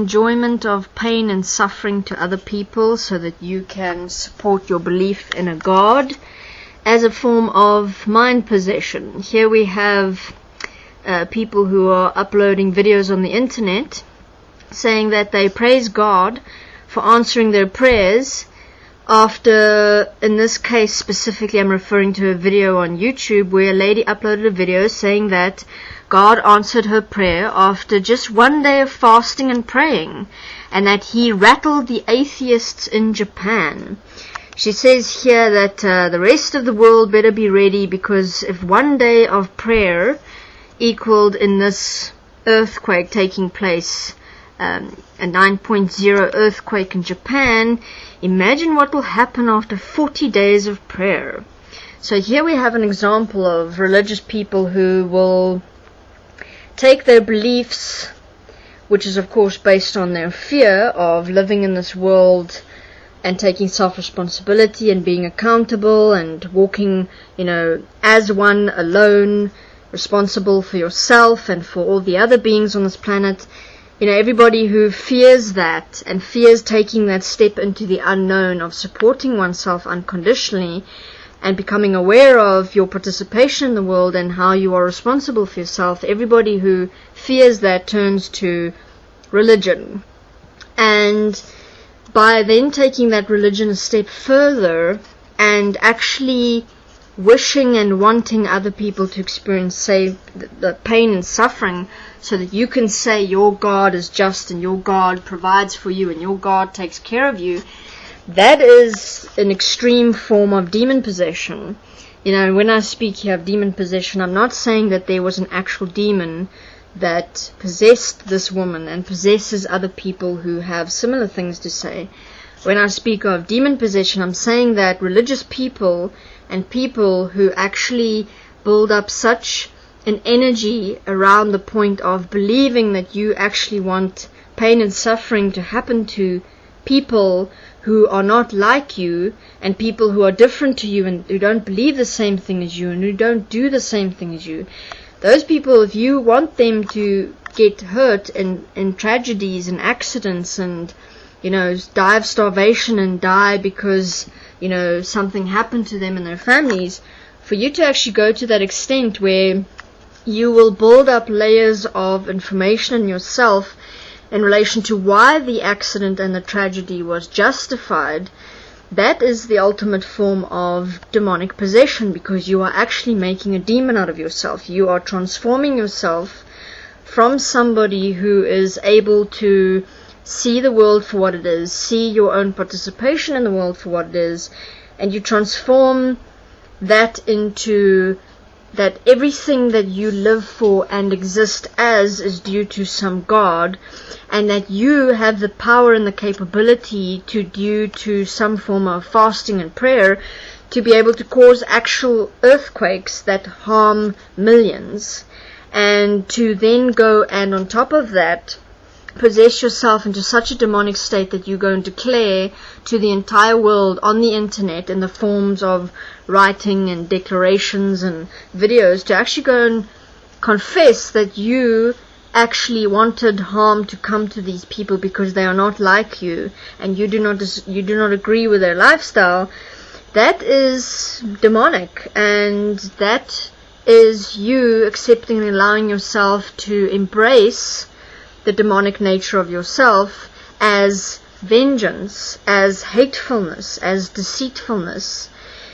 enjoyment of pain and suffering to other people so that you can support your belief in a God as a form of mind possession. Here we have people who are uploading videos on the internet saying that they praise God for answering their prayers after, in this case specifically, I'm referring to a video on YouTube where a lady uploaded a video saying that God answered her prayer after just one day of fasting and praying, and that he rattled the atheists in Japan. She says here that the rest of the world better be ready, because if one day of prayer equaled in this earthquake taking place, a 9.0 earthquake in Japan, imagine what will happen after 40 days of prayer. So here we have an example of religious people who will take their beliefs, which is of course based on their fear of living in this world and taking self-responsibility and being accountable and walking, as one alone, responsible for yourself and for all the other beings on this planet. Everybody who fears that and fears taking that step into the unknown of supporting oneself unconditionally and becoming aware of your participation in the world and how you are responsible for yourself, everybody who fears that turns to religion. And by then taking that religion a step further and actually wishing and wanting other people to experience, say, the pain and suffering, so that you can say your God is just and your God provides for you and your God takes care of you, that is an extreme form of demon possession. When I speak here of demon possession, I'm not saying that there was an actual demon that possessed this woman and possesses other people who have similar things to say. When I speak of demon possession, I'm saying that religious people and people who actually build up such an energy around the point of believing that you actually want pain and suffering to happen to people who are not like you and people who are different to you and who don't believe the same thing as you and who don't do the same thing as you. Those people, if you want them to get hurt in tragedies and accidents and die of starvation and die because something happened to them and their families, for you to actually go to that extent where you will build up layers of information in yourself in relation to why the accident and the tragedy was justified, that is the ultimate form of demonic possession, because you are actually making a demon out of yourself. You are transforming yourself from somebody who is able to see the world for what it is, see your own participation in the world for what it is, and you transform that into that everything that you live for and exist as is due to some God, and that you have the power and the capability to, due to some form of fasting and prayer, to be able to cause actual earthquakes that harm millions, and to then go and on top of that possess yourself into such a demonic state that you go and declare to the entire world on the internet in the forms of writing and declarations and videos to actually go and confess that you actually wanted harm to come to these people because they are not like you and you do not agree with their lifestyle. That is demonic, and that is you accepting and allowing yourself to embrace the demonic nature of yourself as vengeance, as hatefulness, as deceitfulness,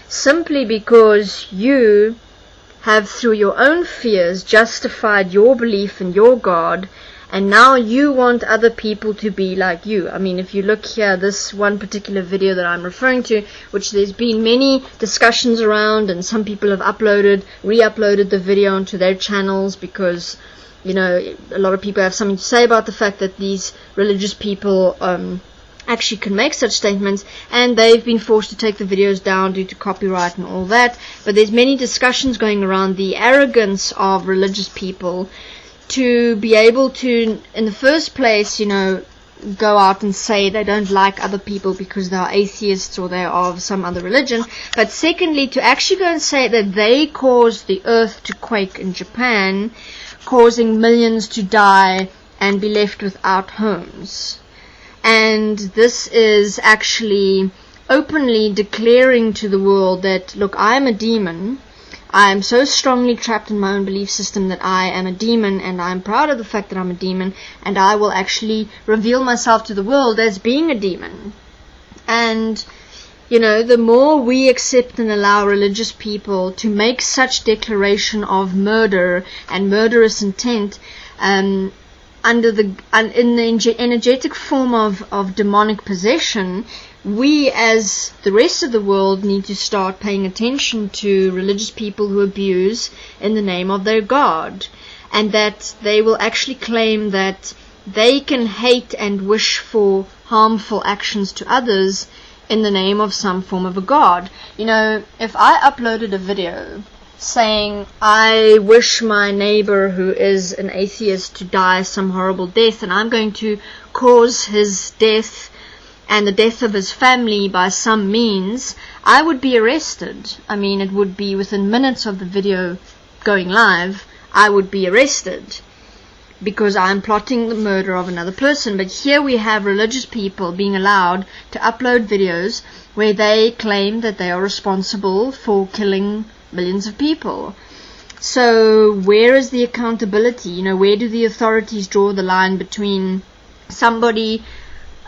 simply because you have through your own fears justified your belief in your God, and now you want other people to be like you. I mean, if you look here, this one particular video that I'm referring to, which there's been many discussions around, and some people have re-uploaded the video onto their channels because a lot of people have something to say about the fact that these religious people actually can make such statements, and they've been forced to take the videos down due to copyright and all that. But there's many discussions going around the arrogance of religious people to be able to, in the first place, go out and say they don't like other people because they are atheists or they are of some other religion. But secondly, to actually go and say that they caused the earth to quake in Japan, causing millions to die and be left without homes. And this is actually openly declaring to the world that, look, I am a demon. I am so strongly trapped in my own belief system that I am a demon, and I am proud of the fact that I'm a demon, and I will actually reveal myself to the world as being a demon. And, you know, the more we accept and allow religious people to make such declaration of murder and murderous intent, in the energetic form of demonic possession, we as the rest of the world need to start paying attention to religious people who abuse in the name of their God, and that they will actually claim that they can hate and wish for harmful actions to others in the name of some form of a God. You know, if I uploaded a video saying, I wish my neighbor who is an atheist to die some horrible death, and I'm going to cause his death and the death of his family by some means, I would be arrested. I mean, it would be within minutes of the video going live, I would be arrested, because I'm plotting the murder of another person. But here we have religious people being allowed to upload videos where they claim that they are responsible for killing millions of people. So where is the accountability? You know, where do the authorities draw the line between somebody,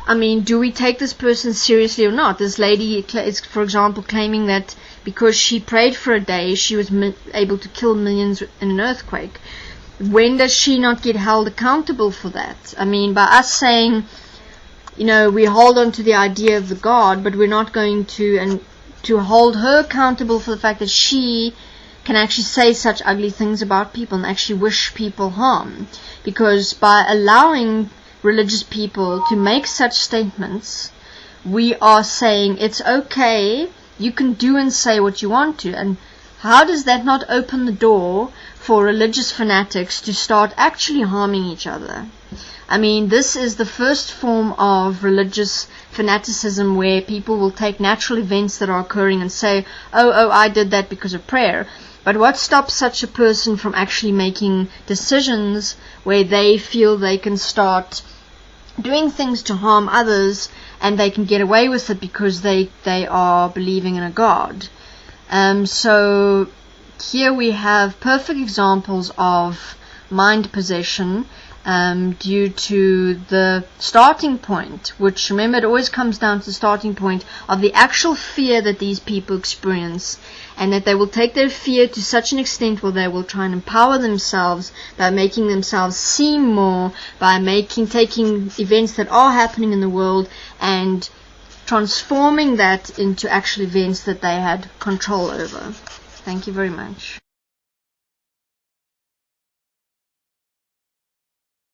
I mean, do we take this person seriously or not? This lady is, for example, claiming that because she prayed for a day, she was able to kill millions in an earthquake. When does she not get held accountable for that? I mean, by us saying, you know, we hold on to the idea of the God, but we're not going to hold her accountable for the fact that she can actually say such ugly things about people and actually wish people harm. Because by allowing religious people to make such statements, we are saying it's okay, you can do and say what you want to. And how does that not open the door for religious fanatics to start actually harming each other? I mean, this is the first form of religious fanaticism where people will take natural events that are occurring and say, oh, I did that because of prayer. But what stops such a person from actually making decisions where they feel they can start doing things to harm others and they can get away with it because they are believing in a God? So here we have perfect examples of mind possession due to the starting point, which, remember, it always comes down to the starting point of the actual fear that these people experience, and that they will take their fear to such an extent where they will try and empower themselves by making themselves seem more, by taking events that are happening in the world and transforming that into actual events that they had control over. Thank you very much.